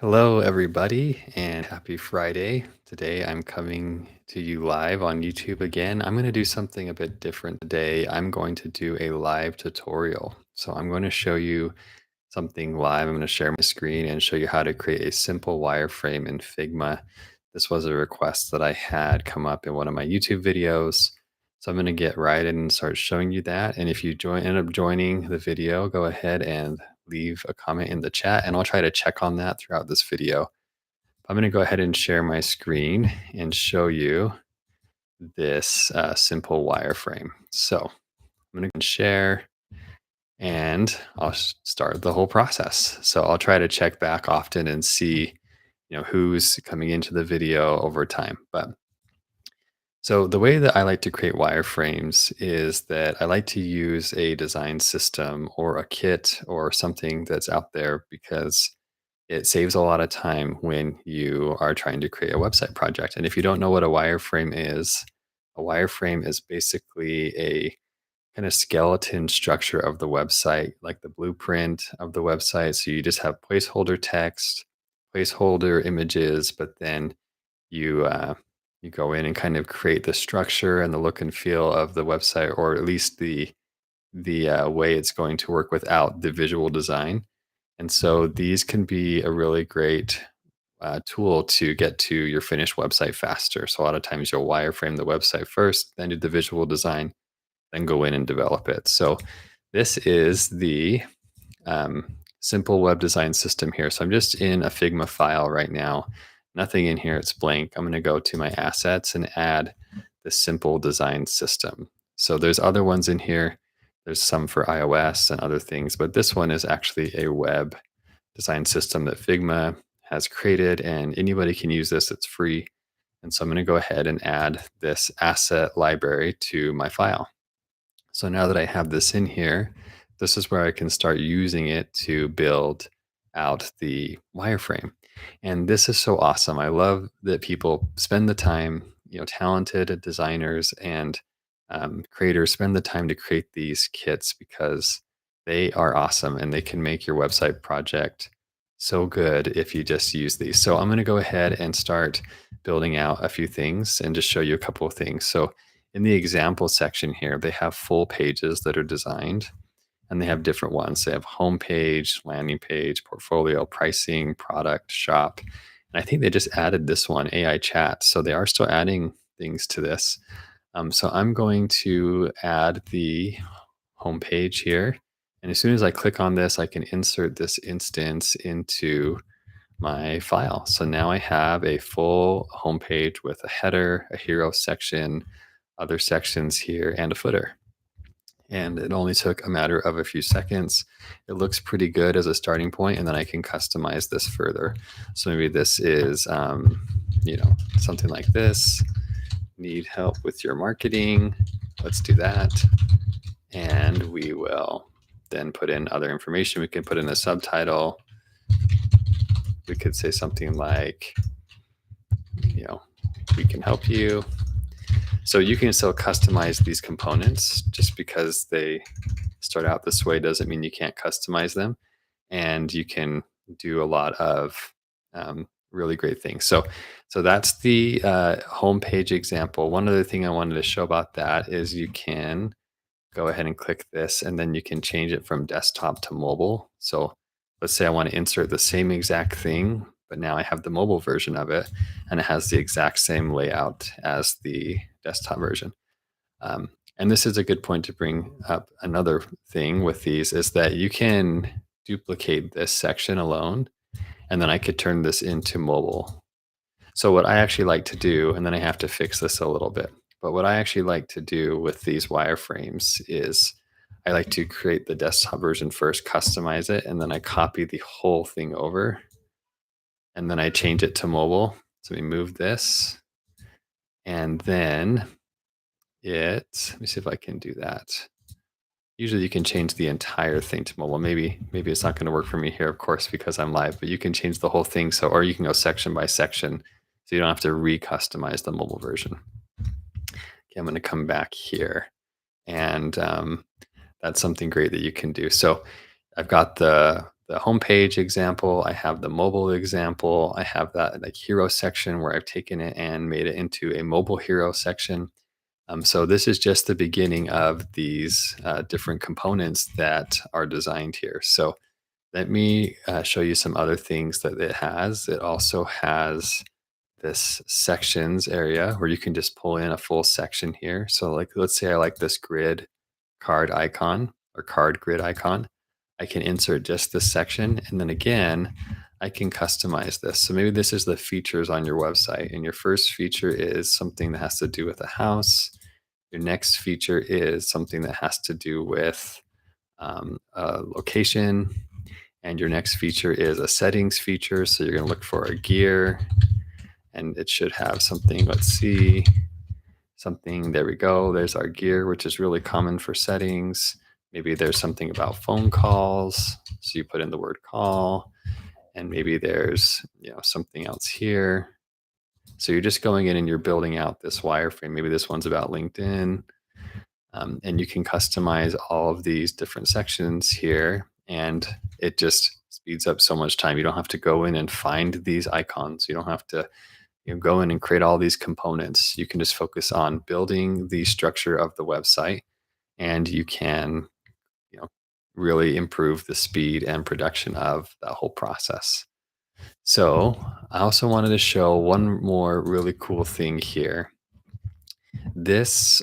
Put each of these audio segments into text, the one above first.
Hello, everybody, and happy Friday. Today, I'm coming to you live on YouTube again. I'm going to do something a bit different today. I'm going to do a live tutorial. So, I'm going to show you something live. I'm going to share my screen and show you how to create a simple wireframe in Figma. This was a request that I had come up in one of my YouTube videos. So I'm going to get right in and start showing you that. And if you end up joining the video, go ahead and leave a comment in the chat, and I'll try to check on that throughout this video. I'm going to go ahead and share my screen and show you this simple wireframe. So I'm going to share and I'll start the whole process. So I'll try to check back often and see, who's coming into the video over time. But so the way that I like to create wireframes is that I like to use a design system or a kit or something that's out there because it saves a lot of time when you are trying to create a website project. And if you don't know what a wireframe is basically a kind of skeleton structure of the website, like the blueprint of the website. So you just have placeholder text, placeholder images, but then you go in and kind of create the structure and the look and feel of the website, or at least the way it's going to work without the visual design. And so these can be a really great tool to get to your finished website faster. So a lot of times you'll wireframe the website first, then do the visual design, then go in and develop it. So this is the um, simple web design system here. So I'm just in a Figma file right now. Nothing in here, it's blank. I'm going to go to my assets and add the simple design system. So there's other ones in here. There's some for iOS and other things, but this one is actually a web design system that Figma has created, and anybody can use this. It's free. And so I'm going to go ahead and add this asset library to my file. So now that I have this in here, this is where I can start using it to build out the wireframe. And this is so awesome. I love that people spend the time, talented designers and creators spend the time to create these kits because they are awesome and they can make your website project so good if you just use these. So I'm going to go ahead and start building out a few things and just show you a couple of things. So in the example section here, they have full pages that are designed, and they have different ones. They have homepage, landing page, portfolio, pricing, product, shop. And I think they just added this one, AI chat. So they are still adding things to this. So I'm going to add the homepage here. And as soon as I click on this, I can insert this instance into my file. So now I have a full homepage with a header, a hero section, other sections here, and a footer. And it only took a matter of a few seconds. It looks pretty good as a starting point, and then I can customize this further. So maybe this is, something like this. Need help with your marketing? Let's do that. And we will then put in other information. We can put in a subtitle. We could say something like, we can help you. So you can still customize these components. Just because they start out this way doesn't mean you can't customize them. And you can do a lot of really great things. So that's the homepage example. One other thing I wanted to show about that is you can go ahead and click this, and then you can change it from desktop to mobile. So let's say I want to insert the same exact thing, but now I have the mobile version of it, and it has the exact same layout as the desktop version. And this is a good point to bring up. Another thing with these is that you can duplicate this section alone, and then I could turn this into mobile. So what I actually like to do, and then I have to fix this a little bit, but what I actually like to do with these wireframes is I like to create the desktop version first, customize it, and then I copy the whole thing over, and then I change it to mobile. So we move this, and then let me see if I can do that. Usually you can change the entire thing to mobile. Maybe it's not going to work for me here, of course, because I'm live, but you can change the whole thing. So, or you can go section by section, so you don't have to re-customize the mobile version. Okay, I'm going to come back here, and that's something great that you can do. So I've got the the homepage example, I have the mobile example, I have that like hero section where I've taken it and made it into a mobile hero section. So this is just the beginning of these different components that are designed here. So let me show you some other things that it has. It also has this sections area where you can just pull in a full section here. So like, let's say I like this grid card icon or card grid icon. I can insert just this section. And then again, I can customize this. So maybe this is the features on your website. And your first feature is something that has to do with a house. Your next feature is something that has to do with a location. And your next feature is a settings feature. So you're going to look for a gear and it should have something, let's see, something, there we go. There's our gear, which is really common for settings. Maybe there's something about phone calls. So you put in the word call, and maybe there's, something else here. So you're just going in and you're building out this wireframe. Maybe this one's about LinkedIn. And you can customize all of these different sections here, and it just speeds up so much time. You don't have to go in and find these icons. You don't have to go in and create all these components. You can just focus on building the structure of the website, and you can you know really improve the speed and production of that whole process. So I also wanted to show one more really cool thing here. This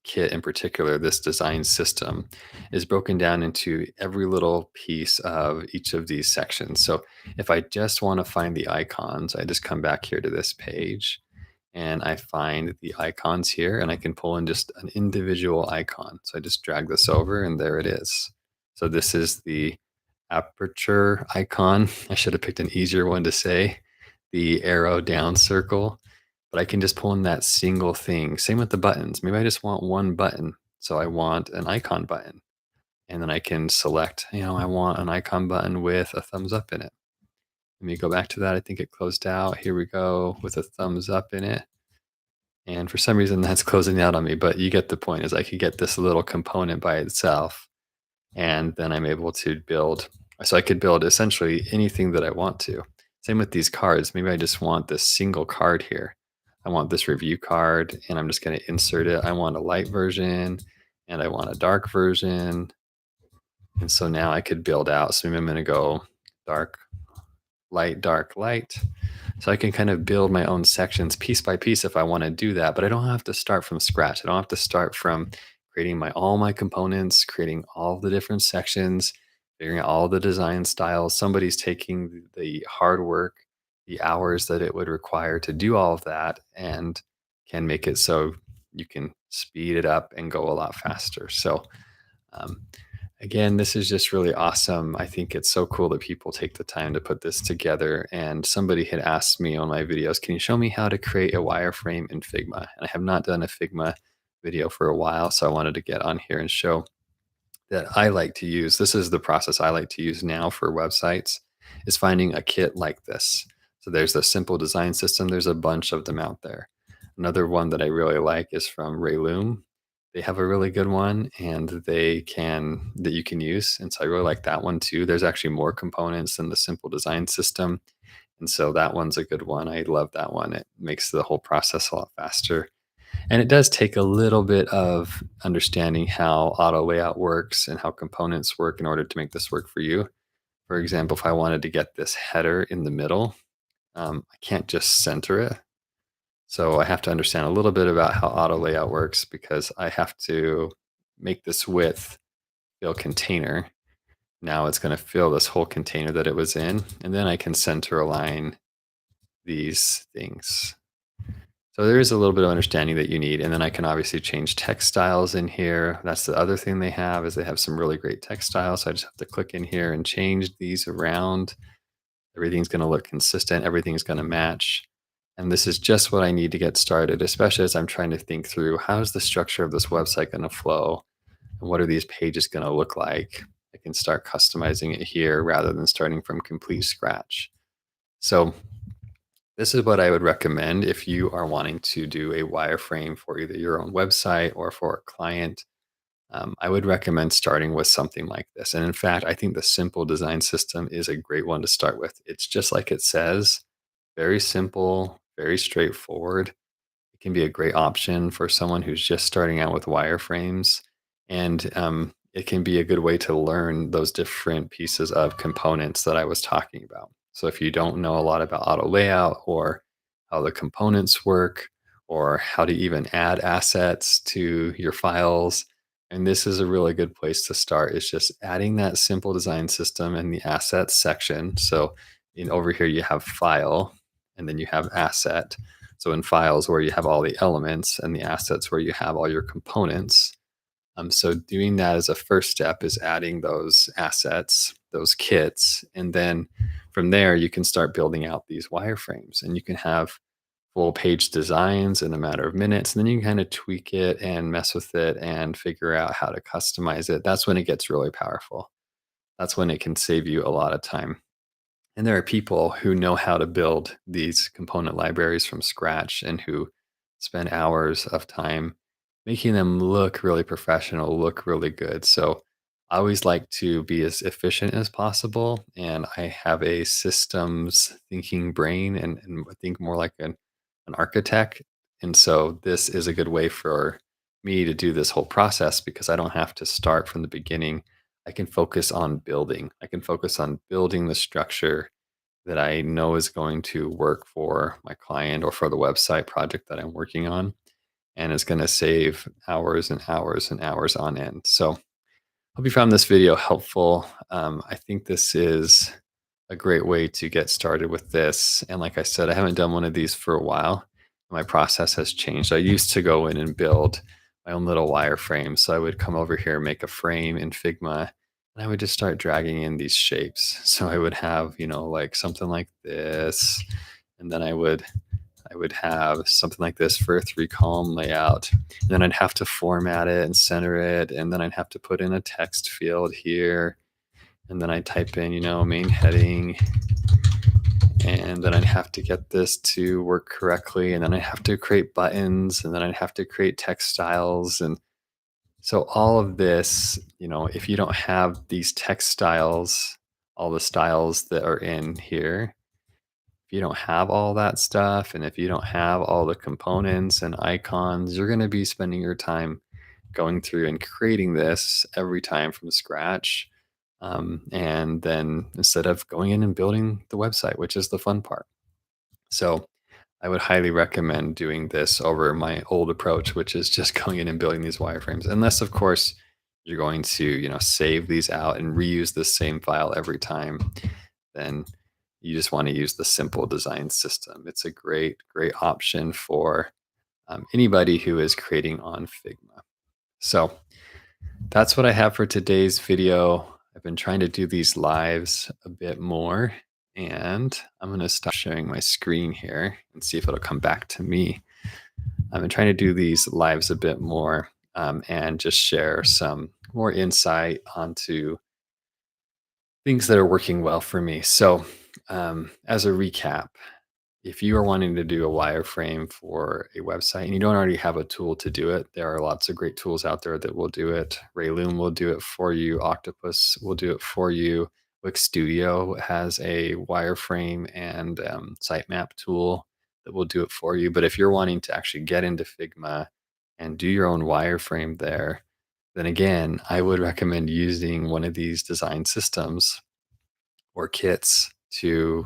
kit in particular, this design system, is broken down into every little piece of each of these sections. So if I just want to find the icons, I just come back here to this page and I find the icons here, and I can pull in just an individual icon. So I just drag this over and there it is. So this is the aperture icon. I should have picked an easier one to say, the arrow down circle, but I can just pull in that single thing. Same with the buttons. Maybe I just want one button. So I want an icon button. And then I can select, I want an icon button with a thumbs up in it. Let me go back to that. I think it closed out. Here we go with a thumbs up in it. And for some reason that's closing out on me, but you get the point, is I could get this little component by itself, and then I'm able to build. So I could build essentially anything that I want to. Same with these cards. Maybe I just want this single card here. I want this review card and I'm just going to insert it. I want a light version and I want a dark version. And so now I could build out. So maybe I'm going to go dark, light, dark, light. So I can kind of build my own sections piece by piece if I want to do that, but I don't have to start from scratch. I don't have to start from creating all my components, creating all the different sections, figuring out all the design styles. Somebody's taking the hard work, the hours that it would require to do all of that, and can make it so you can speed it up and go a lot faster. So um, again, this is just really awesome. I think it's so cool that people take the time to put this together. And somebody had asked me on my videos, can you show me how to create a wireframe in Figma? And I have not done a Figma video for a while, so I wanted to get on here and show that I like to use. This is the process I like to use now for websites, is finding a kit like this. So there's the simple design system. There's a bunch of them out there. Another one that I really like is from Rayloom. They have a really good one, and that you can use. And so I really like that one too. There's actually more components than the simple design system. And so that one's a good one. I love that one. It makes the whole process a lot faster. And it does take a little bit of understanding how auto layout works and how components work in order to make this work for you. For example, if I wanted to get this header in the middle, I can't just center it. So I have to understand a little bit about how auto layout works, because I have to make this width fill container. Now it's going to fill this whole container that it was in, and then I can center align these things. So there is a little bit of understanding that you need, and then I can obviously change text styles in here. That's the other thing they have, is they have some really great text styles. So I just have to click in here and change these around. Everything's going to look consistent. Everything's going to match. And this is just what I need to get started, especially as I'm trying to think through, how's the structure of this website going to flow? And what are these pages going to look like? I can start customizing it here rather than starting from complete scratch. So this is what I would recommend if you are wanting to do a wireframe for either your own website or for a client. I would recommend starting with something like this. And in fact, I think the simple design system is a great one to start with. It's just like it says, very simple, very straightforward. It can be a great option for someone who's just starting out with wireframes. And it can be a good way to learn those different pieces of components that I was talking about. So if you don't know a lot about auto layout or how the components work or how to even add assets to your files, and this is a really good place to start, is just adding that simple design system in the assets section. So over here you have file and then you have asset. So in files where you have all the elements and the assets where you have all your components. So doing that as a first step is adding those assets, those kits, and then from there you can start building out these wireframes, and you can have full page designs in a matter of minutes. And then you can kind of tweak it and mess with it and figure out how to customize it. That's when it gets really powerful. That's when it can save you a lot of time. And there are people who know how to build these component libraries from scratch and who spend hours of time making them look really professional, look really good. So I always like to be as efficient as possible. And I have a systems thinking brain and think more like an architect. And so this is a good way for me to do this whole process because I don't have to start from the beginning. I can focus on building. I can focus on building the structure that I know is going to work for my client or for the website project that I'm working on. And it's going to save hours and hours and hours on end. So hope you found this video helpful. I think this is a great way to get started with this. And like I said, I haven't done one of these for a while. My process has changed. I used to go in and build my own little wireframe. So I would come over here, make a frame in Figma, and I would just start dragging in these shapes. So I would have, like something like this. And then I would have something like this for a 3-column layout. And then I'd have to format it and center it. And then I'd have to put in a text field here. And then I'd type in, main heading. And then I'd have to get this to work correctly. And then I'd have to create buttons. And then I'd have to create text styles. And so all of this, if you don't have these text styles, all the styles that are in here, if you don't have all that stuff and if you don't have all the components and icons, you're going to be spending your time going through and creating this every time from scratch. And then instead of going in and building the website, which is the fun part. So I would highly recommend doing this over my old approach, which is just going in and building these wireframes. Unless, of course, you're going to, save these out and reuse the same file every time, then you just want to use the simple design system. It's a great, great option for anybody who is creating on Figma. So that's what I have for today's video. I've been trying to do these lives a bit more, and I'm going to stop sharing my screen here and see if it'll come back to me. I've been trying to do these lives a bit more and just share some more insight onto things that are working well for me. So, as a recap, if you are wanting to do a wireframe for a website and you don't already have a tool to do it, there are lots of great tools out there that will do it. Rayloom will do it for you. Octopus will do it for you. Wix Studio has a wireframe and sitemap tool that will do it for you. But if you're wanting to actually get into Figma and do your own wireframe there, then again, I would recommend using one of these design systems or kits to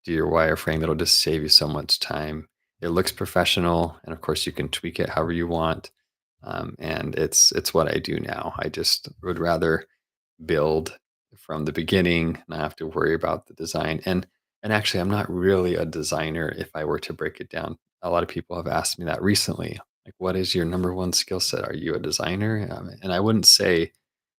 do your wireframe. It'll just save you so much time. It looks professional, and of course, you can tweak it however you want. And it's what I do now. I just would rather build from the beginning, not have to worry about the design. And actually, I'm not really a designer. If I were to break it down, a lot of people have asked me that recently. Like, what is your number one skill set? Are you a designer? And I wouldn't say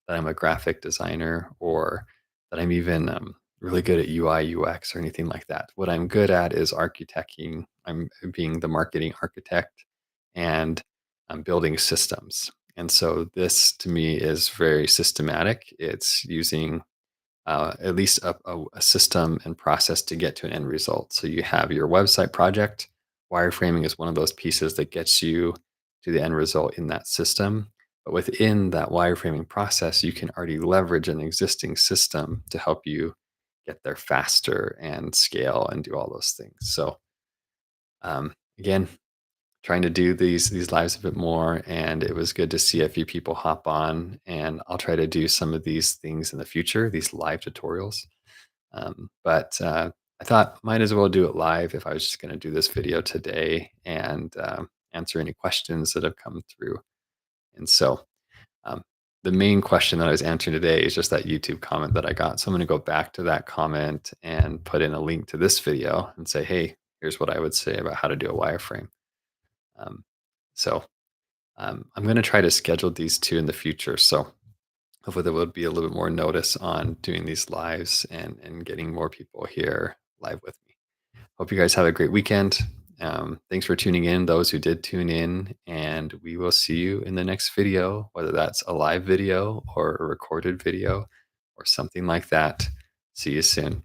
that I'm a graphic designer or that I'm even really good at UI, UX, or anything like that. What I'm good at is architecting. I'm being the marketing architect and I'm building systems. And so this to me is very systematic. It's using at least a system and process to get to an end result. So you have your website project. Wireframing is one of those pieces that gets you to the end result in that system. But within that wireframing process, you can already leverage an existing system to help you get there faster and scale and do all those things. So again, trying to do these lives a bit more, and it was good to see a few people hop on. And I'll try to do some of these things in the future, these live tutorials. But I thought might as well do it live if I was just going to do this video today and answer any questions that have come through. And so um, the main question that I was answering today is just that YouTube comment that I got. So I'm going to go back to that comment and put in a link to this video and say, hey, here's what I would say about how to do a wireframe. Um, so I'm going to try to schedule these two in the future. So hopefully there will be a little bit more notice on doing these lives and getting more people here live with me. Hope you guys have a great weekend. Thanks for tuning in, those who did tune in, and we will see you in the next video, whether that's a live video or a recorded video or something like that. See you soon.